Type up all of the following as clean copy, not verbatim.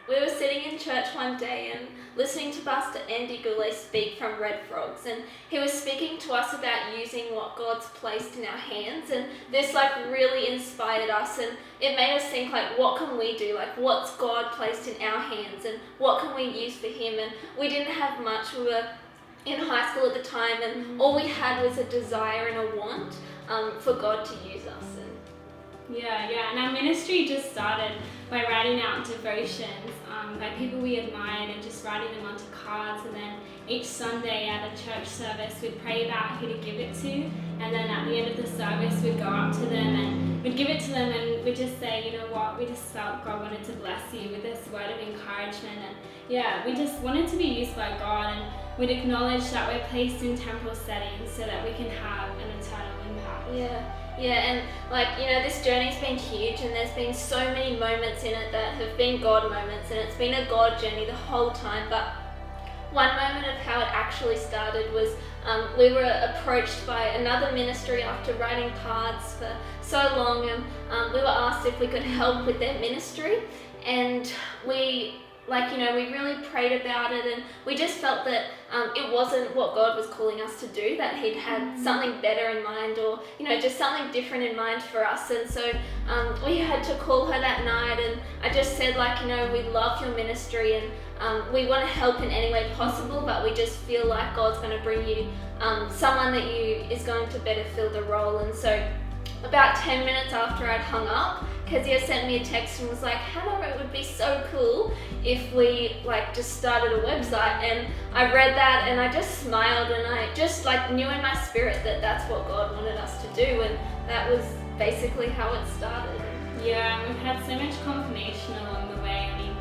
We were sitting in church one day and listening to Pastor Andy Goulet speak from Red Frogs, and he was speaking to us about using what God's placed in our hands, and this really inspired us, and it made us think what can we do, what's God placed in our hands and what can we use for him. And we didn't have much. We were in high school at the time, and all we had was a desire and a want for God to use us. Yeah, and our ministry just started by writing out devotions by people we admired and just writing them onto cards, and then each Sunday at a church service we'd pray about who to give it to, and then at the end of the service we'd go up to them and we'd give it to them and we'd just say, you know what, we just felt God wanted to bless you with this word of encouragement, and we just wanted to be used by God, and we'd acknowledge that we're placed in temporal settings so that we can have an eternal impact. Yeah, and this journey's been huge, and there's been so many moments in it that have been God moments, and it's been a God journey the whole time. But one moment of how it actually started was we were approached by another ministry after writing cards for so long, and we were asked if we could help with their ministry, and we really prayed about it, and we just felt that it wasn't what God was calling us to do, that he'd had something better in mind, or just something different in mind for us. And so we had to call her that night, and I just said we love your ministry, and we want to help in any way possible, but we just feel like God's going to bring you someone that is going to better fill the role. And so about 10 minutes after I'd hung up, Kezia sent me a text and was like, Hannah, it would be so cool if we just started a website. And I read that and I just smiled, and I just knew in my spirit that that's what God wanted us to do, and that was basically how it started. Yeah, we've had so much confirmation along the way. I mean,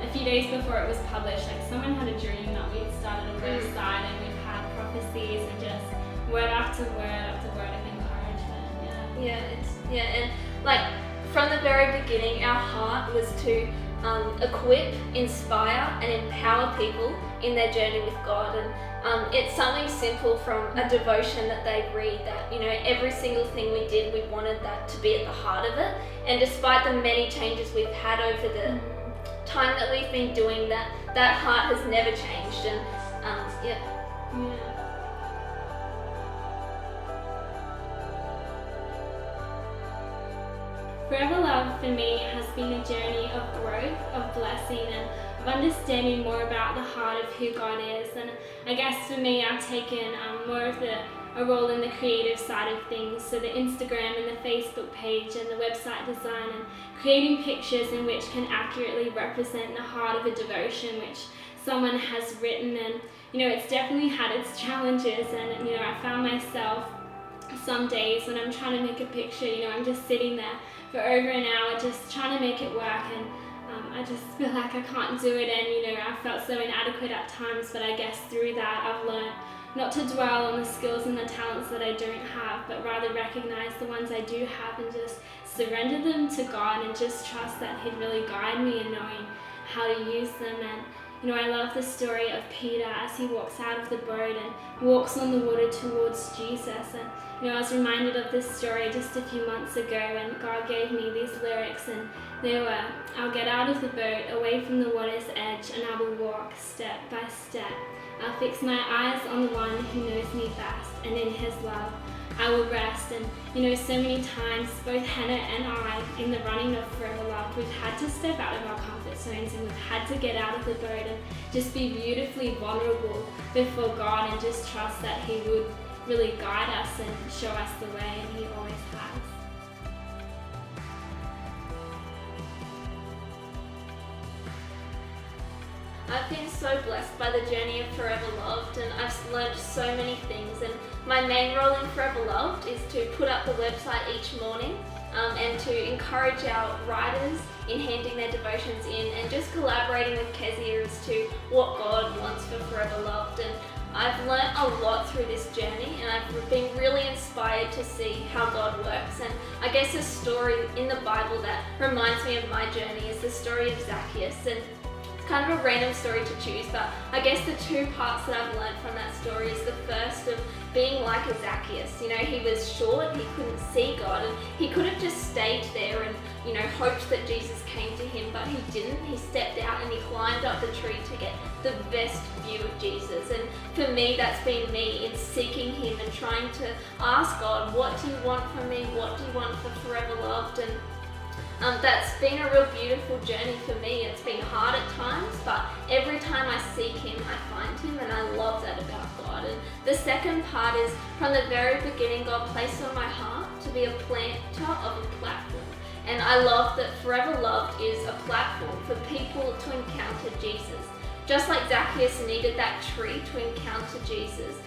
a few days before it was published, someone had a dream that we'd started a website, and we've had prophecies and just word after word of encouragement. And from the very beginning, our heart was to equip, inspire, and empower people in their journey with God. And it's something simple from a devotion that they read, that every single thing we did, we wanted that to be at the heart of it. And despite the many changes we've had over the time that we've been doing that, that heart has never changed. And Forever Love for me has been a journey of growth, of blessing, and of understanding more about the heart of who God is. And I guess for me, I've taken more of a role in the creative side of things, so the Instagram and the Facebook page and the website design, and creating pictures in which can accurately represent the heart of a devotion which someone has written. And it's definitely had its challenges, and I found myself some days when I'm trying to make a picture, I'm just sitting there for over an hour just trying to make it work, and I just feel like I can't do it, and I felt so inadequate at times. But I guess through that I've learned not to dwell on the skills and the talents that I don't have, but rather recognize the ones I do have and just surrender them to God, and just trust that he'd really guide me in knowing how to use them. And I love the story of Peter as he walks out of the boat and walks on the water towards Jesus. And I was reminded of this story just a few months ago, and God gave me these lyrics, and they were, I'll get out of the boat, away from the water's edge, and I will walk step by step. I'll fix my eyes on the one who knows me best, and in his love I will rest. And so many times, both Hannah and I, in the running of Forever Love, we've had to step out of our comfort zones, and we've had to get out of the boat and just be beautifully vulnerable before God, and just trust that he would really guide us and show us the way, and he always has. I've been so blessed by the journey of Forever Loved, and I've learned so many things. And my main role in Forever Loved is to put up the website each morning and to encourage our writers in handing their devotions in, and just collaborating with Kezia as to what God wants for Forever Loved. And I've learnt a lot through this journey, and I've been really inspired to see how God works. And I guess a story in the Bible that reminds me of my journey is the story of Zacchaeus. And it's kind of a random story to choose, but I guess the two parts that I've learned from that story is the first of being like a Zacchaeus. You know, he was short, he couldn't see God, and he could have just stayed there and, you know, hoped that Jesus came to him, but he didn't. He stepped out and he climbed up the tree to get the best view of Jesus. And for me, that's been me in seeking him and trying to ask God, what do you want from me? What do you want for Forever Loved? And that's been a real beautiful journey for me. It's been hard at times, but every time I seek him, I find him, and I love that about God. And the second part is, from the very beginning, God placed on my heart to be a planter of a platform. And I love that Forever Loved is a platform for people to encounter Jesus. Just like Zacchaeus needed that tree to encounter Jesus,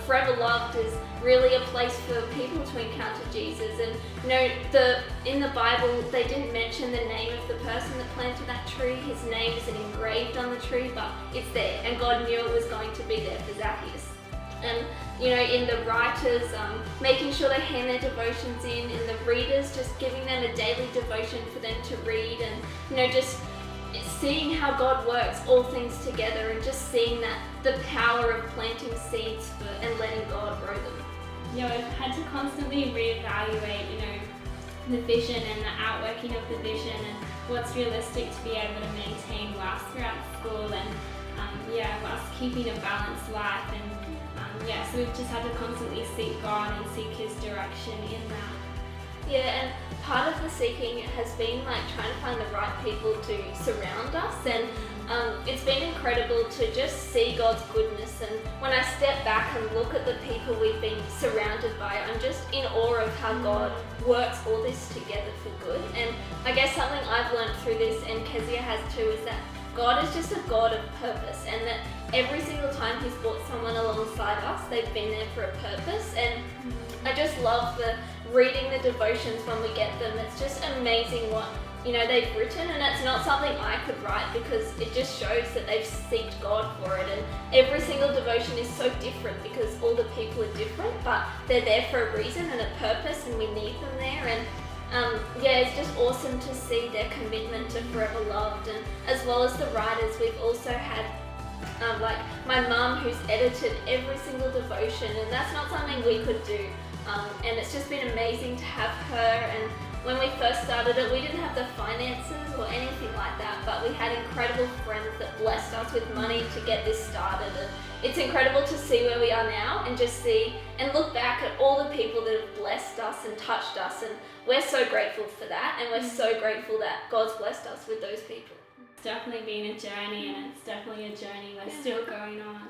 Forever Loved is really a place for people to encounter Jesus. And you know, in the Bible, they didn't mention the name of the person that planted that tree. His name isn't engraved on the tree, but it's there, and God knew it was going to be there for Zacchaeus. And you know, in the writers, making sure they hand their devotions in the readers, just giving them a daily devotion for them to read, and you know, just seeing how God works all things together, and just seeing that the power of planting seeds and letting God grow them. Yeah, we've had to constantly reevaluate, you know, the vision and the outworking of the vision and what's realistic to be able to maintain whilst we're at school, and whilst keeping a balanced life. And so we've just had to constantly seek God and seek his direction in that. Yeah, and part of the seeking has been like trying to find the right people to surround us, and it's been incredible to just see God's goodness. And when I step back and look at the people we've been surrounded by, I'm just in awe of how God works all this together for good. And I guess something I've learned through this, and Kezia has too, is that God is just a God of purpose, and that every single time he's brought someone alongside us, they've been there for a purpose. And I just love reading the devotions when we get them. It's just amazing what, you know, they've written, and it's not something I could write, because it just shows that they've sought God for it. And every single devotion is so different because all the people are different, but they're there for a reason and a purpose, and we need them there. And it's just awesome to see their commitment to Forever Loved. And as well as the writers, we've also had like my mum, who's edited every single devotion, and that's not something we could do. And it's just been amazing to have her. And when we first started it, we didn't have the finances or anything like that, but we had incredible friends that blessed us with money to get this started. And it's incredible to see where we are now, and just see and look back at all the people that have blessed us and touched us, and we're so grateful for that, and we're so grateful that God's blessed us with those people. It's definitely been a journey, and it's definitely a journey we're still going on.